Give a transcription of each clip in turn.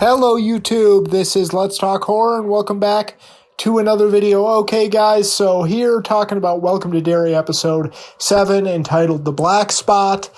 Hello YouTube, this is Let's Talk Horror and welcome back to another video. Okay guys, so here talking about Welcome to Derry episode 7 entitled The Black Spot.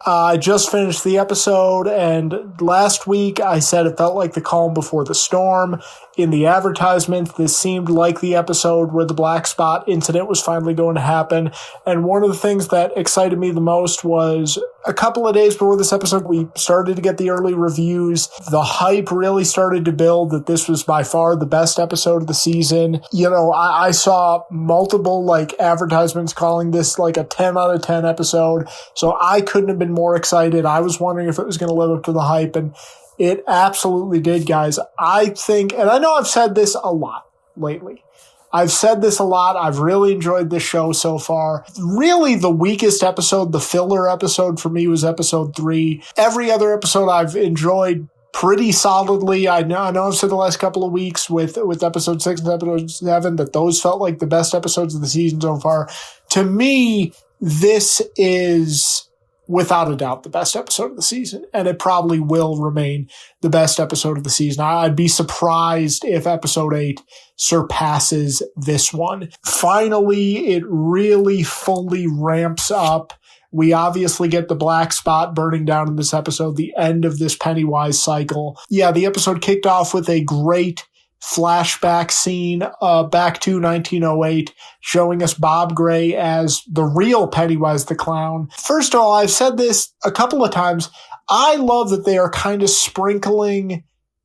I just finished the episode and last week I said it felt like the calm before the storm. In the advertisement, this seemed like the episode where the black spot incident was finally going to happen. And one of the things that excited me the most was a couple of days before this episode, we started to get the early reviews. The hype really started to build that this was by far the best episode of the season. You know, I saw multiple advertisements calling this like a 10 out of 10 episode. So I couldn't have been more excited. I was wondering if it was going to live up to the hype, and it absolutely did, guys. I think, and I know I've said this a lot lately. I've said this a lot. I've really enjoyed this show so far. Really, the weakest episode, the filler episode for me was episode 3. Every other episode I've enjoyed pretty solidly. I know I've said the last couple of weeks with episode 6 and episode 7 that those felt like the best episodes of the season so far. To me, this is without a doubt the best episode of the season, and it probably will remain the best episode of the season. I'd be surprised if episode 8 surpasses this one. Finally, it really fully ramps up. We obviously get the black spot burning down in this episode, the end of this Pennywise cycle. Yeah, the episode kicked off with a great flashback scene back to 1908, showing us Bob Gray as the real Pennywise the Clown. First of all, I've said this a couple of times. I love that they are kind of sprinkling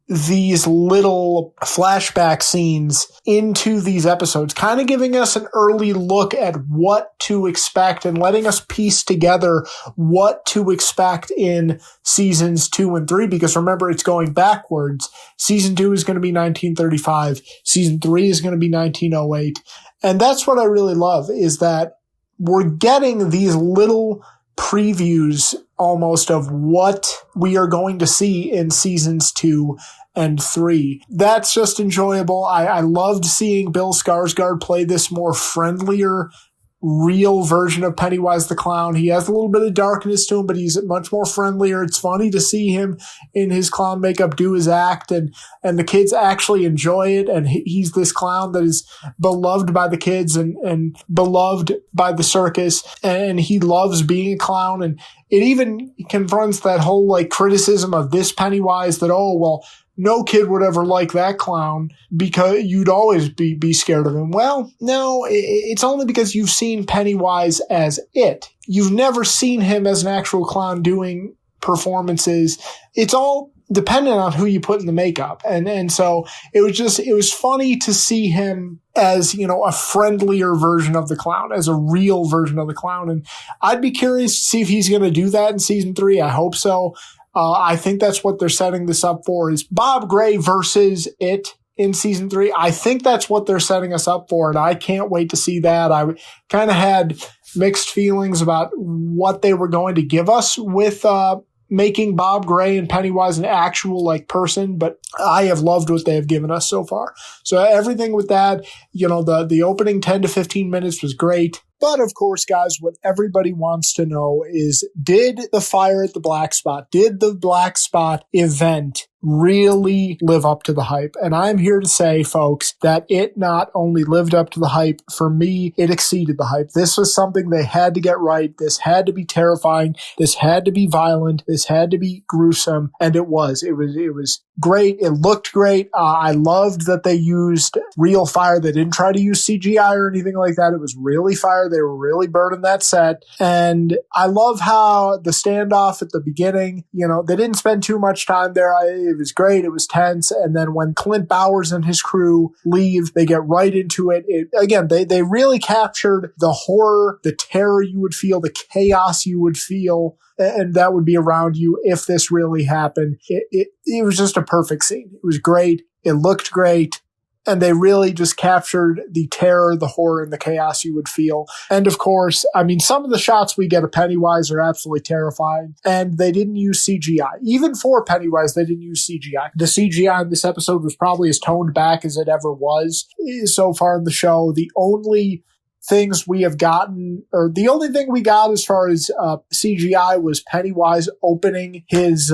these little flashback scenes into these episodes, kind of giving us an early look at what to expect and letting us piece together what to expect in seasons 2 and 3, because remember, it's going backwards. Season 2 is going to be 1935. Season 3 is going to be 1908. And that's what I really love, is that we're getting these little previews almost of what we are going to see in seasons 2 and 3. That's just enjoyable. I loved seeing Bill Skarsgård play this more friendlier, real version of Pennywise the Clown. He has a little bit of darkness to him, but he's much more friendlier. It's funny to see him in his clown makeup do his act, and the kids actually enjoy it, and he's this clown that is beloved by the kids and beloved by the circus, and he loves being a clown. And it even confronts that whole criticism of this Pennywise that, oh, well, no kid would ever like that clown because you'd always be scared of him. Well, no, it's only because you've seen Pennywise as it. You've never seen him as an actual clown doing performances. It's all dependent on who you put in the makeup. And so it was funny to see him as, a friendlier version of the clown, as a real version of the clown. And I'd be curious to see if he's going to do that in season 3. I hope so. I think that's what they're setting this up for, is Bob Gray versus it in season 3. I think that's what they're setting us up for, and I can't wait to see that. I kind of had mixed feelings about what they were going to give us with making Bob Gray and Pennywise an actual person, but I have loved what they have given us so far. So everything with that, the opening 10 to 15 minutes was great. But of course, guys, what everybody wants to know is, did the fire at the black spot, did the black spot event really live up to the hype? And I'm here to say, folks, that it not only lived up to the hype, for me, it exceeded the hype. This was something they had to get right. This had to be terrifying. This had to be violent. This had to be gruesome. And it was. It was great. It looked great. I loved that they used real fire. They didn't try to use CGI or anything like that. It was really fire. They were really burning that set. And I love how the standoff at the beginning, they didn't spend too much time there. It was great. It was tense. And then when Clint Bowers and his crew leave, they get right into it. Again, they really captured the horror, the terror you would feel, the chaos you would feel, and that would be around you if this really happened. It was just a perfect scene. It was great. It looked great. And they really just captured the terror, the horror, and the chaos you would feel. And of course, some of the shots we get of Pennywise are absolutely terrifying. And they didn't use CGI. Even for Pennywise, they didn't use CGI. The CGI in this episode was probably as toned back as it ever was so far in the show. The only things we have gotten, or the only thing we got as far as CGI was Pennywise opening his,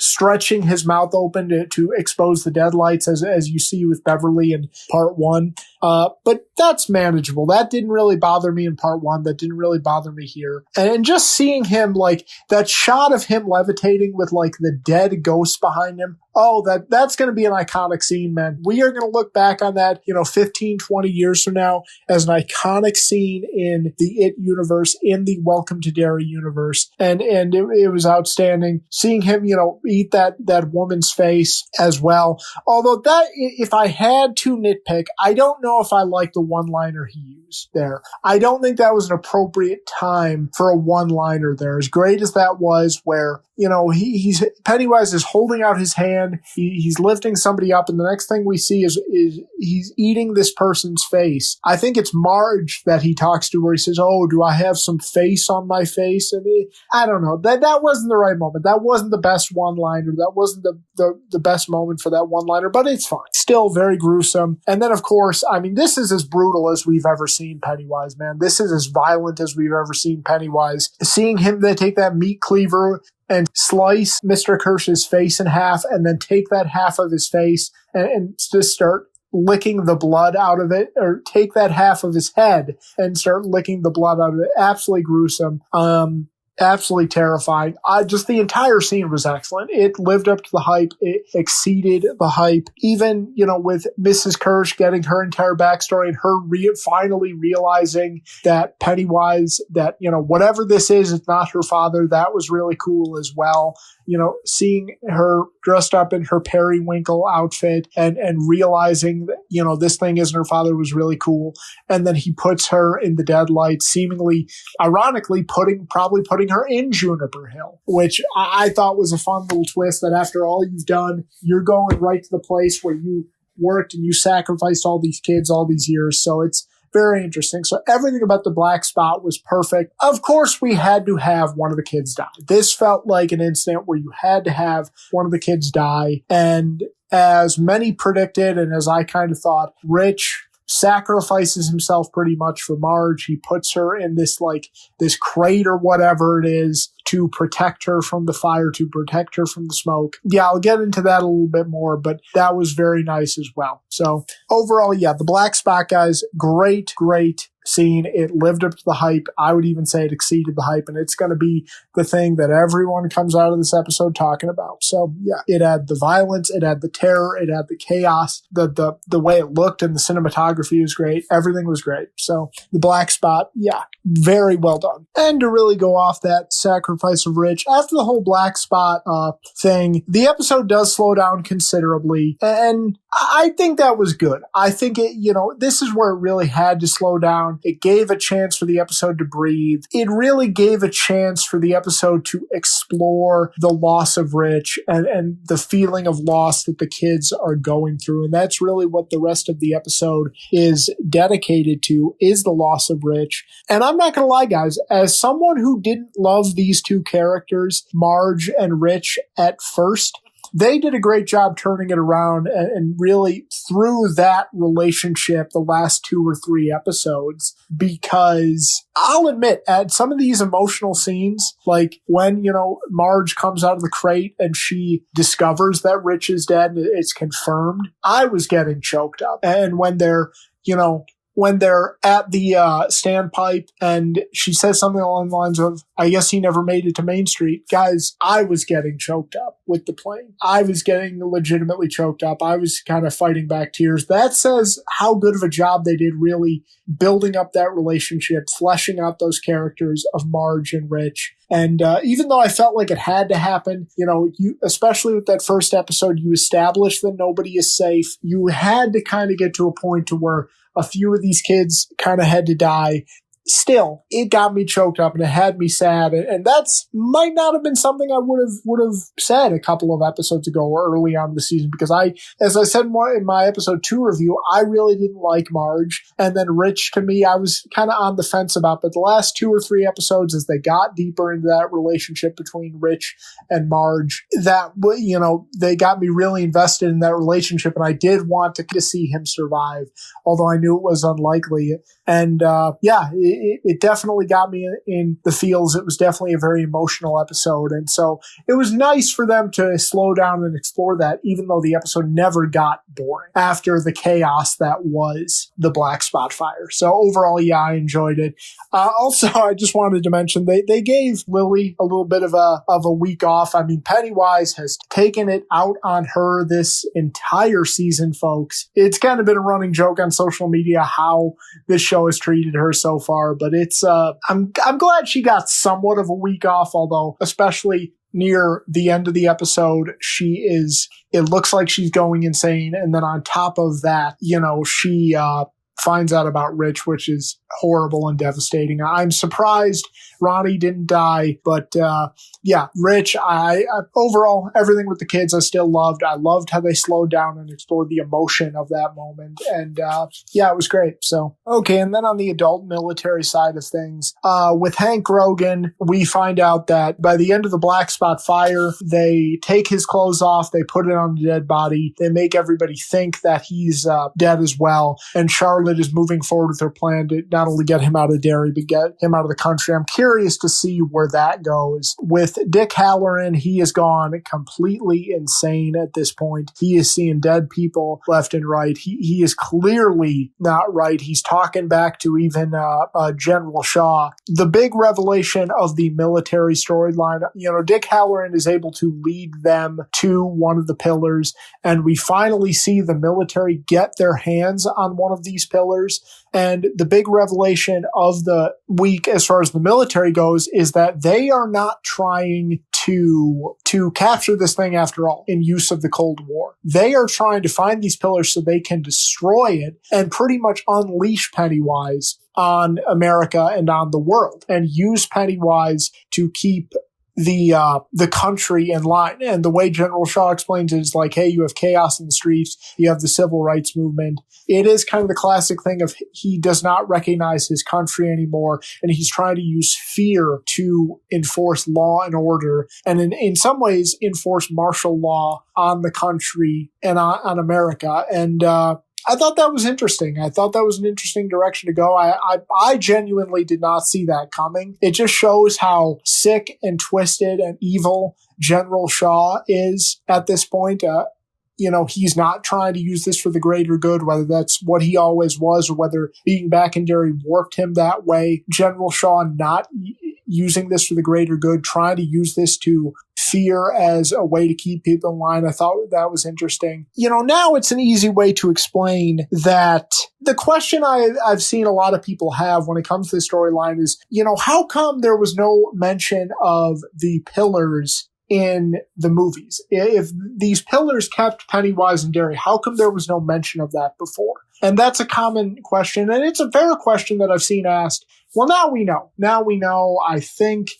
stretching his mouth open to expose the deadlights as you see with Beverly in part 1. But that's manageable. That didn't really bother me in part 1. That didn't really bother me here. And just seeing him, like, that shot of him levitating with, like, the dead ghost behind him. Oh, that's going to be an iconic scene, man. We are going to look back on that, 15, 20 years from now as an iconic scene in the It universe, in the Welcome to Derry universe. And it was outstanding. Seeing him, eat that woman's face as well. Although if I had to nitpick, I don't know if I like the one-liner he used there. I don't think that was an appropriate time for a one-liner there. As great as that was, where, he's Pennywise is holding out his hand, he's lifting somebody up, and the next thing we see is he's eating this person's face. I think it's Marge that he talks to where he says, "Oh, do I have some face on my face?" And I don't know. That wasn't the right moment. That wasn't the best one-liner. That wasn't the best moment for that one-liner, but it's fine. Still very gruesome. And then, of course, I mean, this is as brutal as we've ever seen Pennywise, man. This is as violent as we've ever seen Pennywise. Seeing him then take that meat cleaver and slice Mr. Kirsch's face in half and then take that half of his face and just start licking the blood out of it, or take that half of his head and start licking the blood out of it. Absolutely gruesome. Absolutely terrifying. Just the entire scene was excellent. It lived up to the hype. It exceeded the hype. Even, with Mrs. Kirsch getting her entire backstory and her finally realizing that Pennywise, that, whatever this is, it's not her father. That was really cool as well. Seeing her dressed up in her periwinkle outfit and realizing that, this thing isn't her father was really cool. And then he puts her in the deadlight, seemingly, ironically, probably putting her in Juniper Hill, which I thought was a fun little twist, that after all you've done, you're going right to the place where you worked and you sacrificed all these kids all these years. So it's very interesting. So everything about the black spot was perfect. Of course, we had to have one of the kids die. This felt like an incident where you had to have one of the kids die. And as many predicted, and as I kind of thought, Rich sacrifices himself pretty much for Marge. He puts her in this crate or whatever it is to protect her from the fire, to protect her from the smoke. Yeah, I'll get into that a little bit more, but that was very nice as well. So overall, yeah, the black spot, guys, great scene. It lived up to the hype. I would even say it exceeded the hype, and it's going to be the thing that everyone comes out of this episode talking about. So yeah, it had the violence, it had the terror, it had the chaos, the way it looked, and the cinematography was great. Everything was great. So the black spot, yeah, very well done. And to really go off that sacrifice of Rich, after the whole black spot thing, the episode does slow down considerably, and I think that was good. I think this is where it really had to slow down. It gave a chance for the episode to breathe. It really gave a chance for the episode to explore the loss of Rich and the feeling of loss that the kids are going through. And that's really what the rest of the episode is dedicated to, is the loss of Rich. And I'm not going to lie, guys, as someone who didn't love these two characters, Marge and Rich, at first, they did a great job turning it around, and really through that relationship the last 2 or 3 episodes, because I'll admit, at some of these emotional scenes, like when, Marge comes out of the crate and she discovers that Rich is dead and it's confirmed, I was getting choked up. And when they're at the standpipe and she says something along the lines of, "I guess he never made it to Main Street." Guys, I was getting choked up with the plane. I was getting legitimately choked up. I was kind of fighting back tears. That says how good of a job they did really building up that relationship, fleshing out those characters of Marge and Rich. And even though I felt like it had to happen, especially with that first episode, you established that nobody is safe. You had to kind of get to a point to where a few of these kids kind of had to die. Still, it got me choked up and it had me sad, and that's might not have been something I would have said a couple of episodes ago or early on in the season, because as I said more in my episode 2 review, I really didn't like Marge, and then Rich, to me, I was kind of on the fence about. But the last 2 or 3 episodes, as they got deeper into that relationship between Rich and Marge, that they got me really invested in that relationship, and I did want to see him survive, although I knew it was unlikely. And it definitely got me in the feels. It was definitely a very emotional episode. And so it was nice for them to slow down and explore that, even though the episode never got boring after the chaos that was the Black Spot fire. So overall, yeah, I enjoyed it. Also, I just wanted to mention they gave Lily a little bit of a week off. I mean, Pennywise has taken it out on her this entire season, folks. It's kind of been a running joke on social media how this show has treated her so far, but it's I'm glad she got somewhat of a week off, although especially near the end of the episode, it looks like she's going insane. And then on top of that, she finds out about Rich, which is horrible and devastating. I'm surprised Ronnie didn't die, but Rich, I overall, everything with the kids I still loved. I loved how they slowed down and explored the emotion of that moment. And it was great. So, okay. And then on the adult military side of things, with Hank Rogan, we find out that by the end of the Black Spot fire, they take his clothes off, they put it on the dead body, they make everybody think that he's dead as well. And Charlotte is moving forward with her plan to not only get him out of Derry, but get him out of the country. I'm curious to see where that goes. With Dick Halloran, he has gone completely insane at this point. He is seeing dead people left and right. He is clearly not right. He's talking back to even General Shaw. The big revelation of the military storyline, Dick Halloran is able to lead them to one of the pillars, and we finally see the military get their hands on one of these pillars. And the big revelation of the week as far as the military goes is that they are not trying to capture this thing after all in use of the Cold War. They are trying to find these pillars so they can destroy it and pretty much unleash Pennywise on America and on the world, and use Pennywise to keep the country in line. And the way General Shaw explains it is like, hey, you have chaos in the streets, you have the civil rights movement. It is kind of the classic thing of he does not recognize his country anymore, and he's trying to use fear to enforce law and order, and in some ways enforce martial law on the country and on America. And I thought that was interesting. I thought that was an interesting direction to go. I genuinely did not see that coming. It just shows how sick and twisted and evil General Shaw is at this point. He's not trying to use this for the greater good, whether that's what he always was or whether being back in Derry warped him that way. General Shaw not using this for the greater good, trying to use this to fear as a way to keep people in line. I thought that was interesting. Now it's an easy way to explain that the question I've seen a lot of people have when it comes to the storyline is, how come there was no mention of the pillars in the movies? If these pillars kept Pennywise and Derry, how come there was no mention of that before? And that's a common question, and it's a fair question that I've seen asked. Well, now we know. Now we know. I think,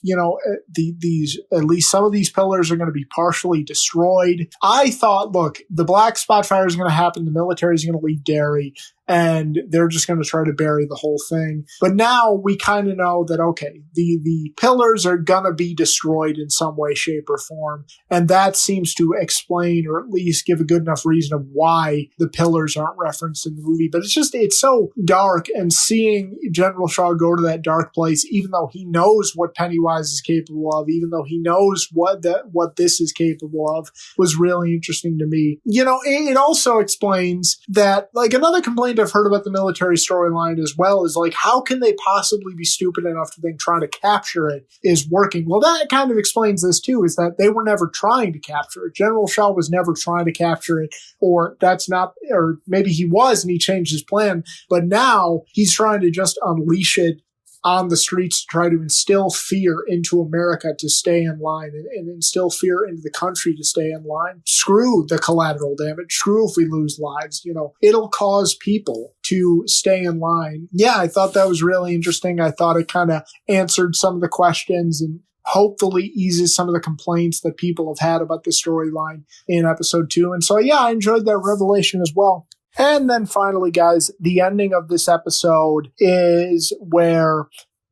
these at least some of these pillars are going to be partially destroyed. I thought, look, the Black Spot fire is going to happen. The military is going to leave Derry, and they're just going to try to bury the whole thing. But now we kind of know that, okay, the pillars are going to be destroyed in some way, shape, or form. And that seems to explain, or at least give a good enough reason of why the pillars aren't referenced in the movie. But it's so dark, and seeing General Shaw go to that dark place, even though he knows what Pennywise is capable of, even though he knows what this is capable of, was really interesting to me. It also explains that, like, another complaint I've heard about the military storyline as well is, like, how can they possibly be stupid enough to think trying to capture it is working? Well, that kind of explains this too, is that they were never trying to capture it. General Shaw was never trying to capture it, or maybe he was and he changed his plan, but now he's trying to just unleash it on the streets to try to instill fear into America to stay in line, and instill fear into the country to stay in line. Screw the collateral damage. Screw if we lose lives. It'll cause people to stay in line. Yeah, I thought that was really interesting. I thought it kind of answered some of the questions and hopefully eases some of the complaints that people have had about the storyline in episode 2. And so, yeah, I enjoyed that revelation as well. And then finally, guys, the ending of this episode is where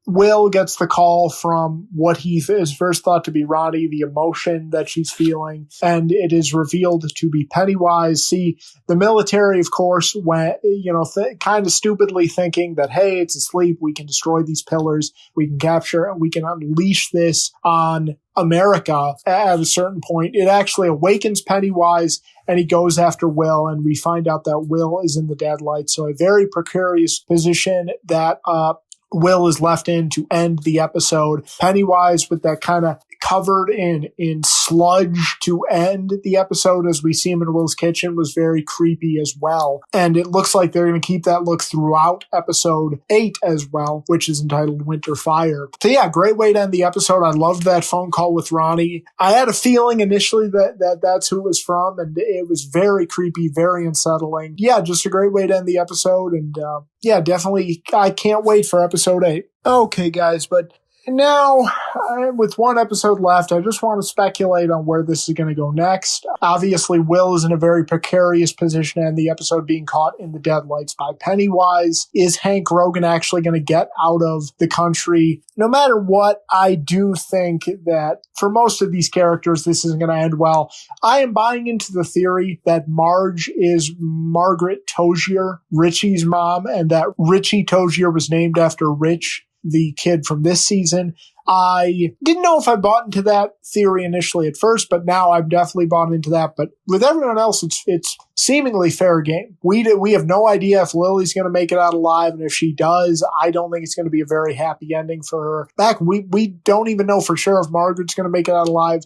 Will gets the call from what he is first thought to be Ronnie, the emotion that she's feeling, and it is revealed to be Pennywise. See, the military, of course, went, kind of stupidly thinking that, hey, it's asleep, we can destroy these pillars, we can capture it, we can unleash this on America at a certain point. It actually awakens Pennywise, and he goes after Will, and we find out that Will is in the deadlight. So a very precarious position that Will is left in to end the episode. Pennywise with that kind of covered in sludge to end the episode as we see him in Will's kitchen was very creepy as well. And it looks like they're going to keep that look throughout episode 8 as well, which is entitled Winter Fire. So yeah, great way to end the episode. I loved that phone call with Ronnie. I had a feeling initially that that's who it was from, and it was very creepy, very unsettling. Yeah, just a great way to end the episode. And yeah, definitely, I can't wait for episode 8. Okay, guys, but now, with one episode left, I just want to speculate on where this is going to go next. Obviously, Will is in a very precarious position, and the episode being caught in the deadlights by Pennywise. Is Hank Rogan actually going to get out of the country? No matter what, I do think that for most of these characters, this isn't going to end well. I am buying into the theory that Marge is Margaret Tozier, Richie's mom, and that Richie Tozier was named after Rich, the kid from this season. I didn't know if I bought into that theory initially at first, but now I've definitely bought into that. But with everyone else, it's seemingly fair game. We have no idea if Lily's going to make it out alive, and if she does, I don't think it's going to be a very happy ending for her. We don't even know for sure if Margaret's going to make it out alive.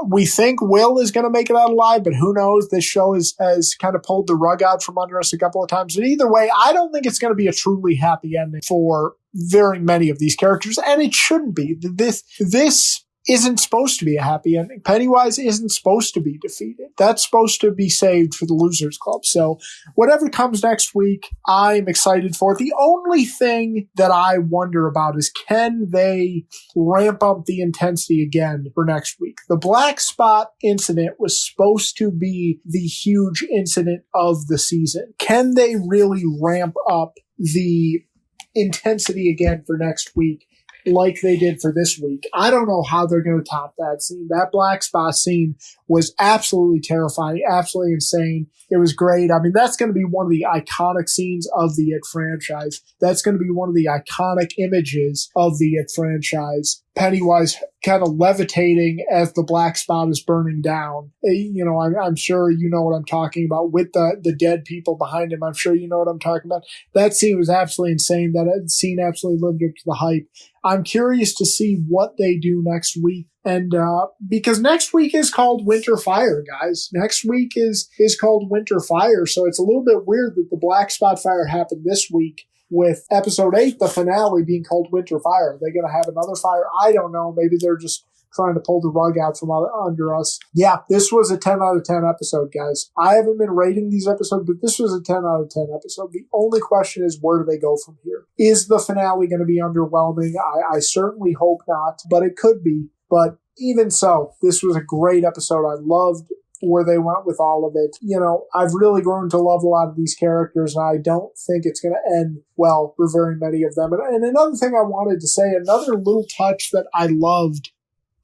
We think Will is going to make it out alive, but who knows? This show has kind of pulled the rug out from under us a couple of times. But either way, I don't think it's going to be a truly happy ending for very many of these characters, and it shouldn't be. This isn't supposed to be a happy ending. Pennywise isn't supposed to be defeated. That's supposed to be saved for the Losers Club. So whatever comes next week, I'm excited for it. The only thing that I wonder about is, can they ramp up the intensity again for next week? The Black Spot incident was supposed to be the huge incident of the season. Can they really ramp up the intensity again for next week like they did for this week? I don't know how they're going to top that scene. That Black Spot scene was absolutely terrifying, absolutely insane. It was great. I mean, that's going to be one of the iconic scenes of the It franchise. That's going to be one of the iconic images of the It franchise. Pennywise kind of levitating as the Black Spot is burning down. I'm sure you know what I'm talking about with the dead people behind him. I'm sure you know what I'm talking about. That scene was absolutely insane. That scene absolutely lived up to the hype. I'm curious to see what they do next week. And because next week is called Winter Fire, guys. Next week is called Winter Fire. So it's a little bit weird that the Black Spot fire happened this week, with episode 8, the finale, being called Winter Fire. Are they going to have another fire? I don't know. Maybe they're just trying to pull the rug out from under us. Yeah, this was a 10 out of 10 episode, guys. I haven't been rating these episodes, but this was a 10 out of 10 episode. The only question is, where do they go from here? Is the finale going to be underwhelming? I certainly hope not, but it could be. But even so, this was a great episode. I loved where they went with all of it. I've really grown to love a lot of these characters, and I don't think it's going to end well for very many of them. And another thing I wanted to say, another little touch that I loved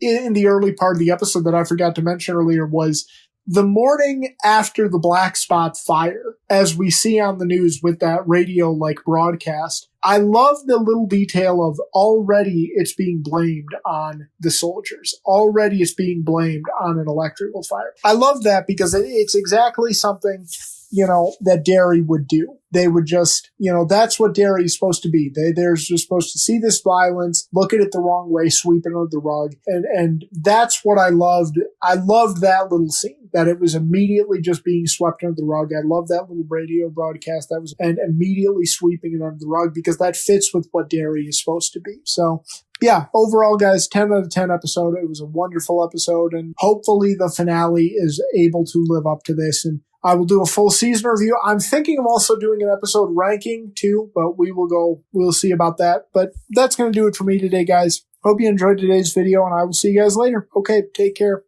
in the early part of the episode that I forgot to mention earlier was the morning after the Black Spot fire, as we see on the news with that radio-like broadcast. I love the little detail of already it's being blamed on the soldiers. Already it's being blamed on an electrical fire. I love that because it's exactly something, that Derry would do. They would just, that's what Derry is supposed to be. They're just supposed to see this violence, look at it the wrong way, sweep it under the rug. And that's what I loved. I loved that little scene, that it was immediately just being swept under the rug. I love that little radio broadcast and immediately sweeping it under the rug, because that fits with what Derry is supposed to be. So yeah, overall, guys, 10 out of 10 episode. It was a wonderful episode, and hopefully the finale is able to live up to this. And I will do a full season review. I'm thinking of also doing an episode ranking too, but we'll see about that. But that's going to do it for me today, guys. Hope you enjoyed today's video, and I will see you guys later. Okay, take care.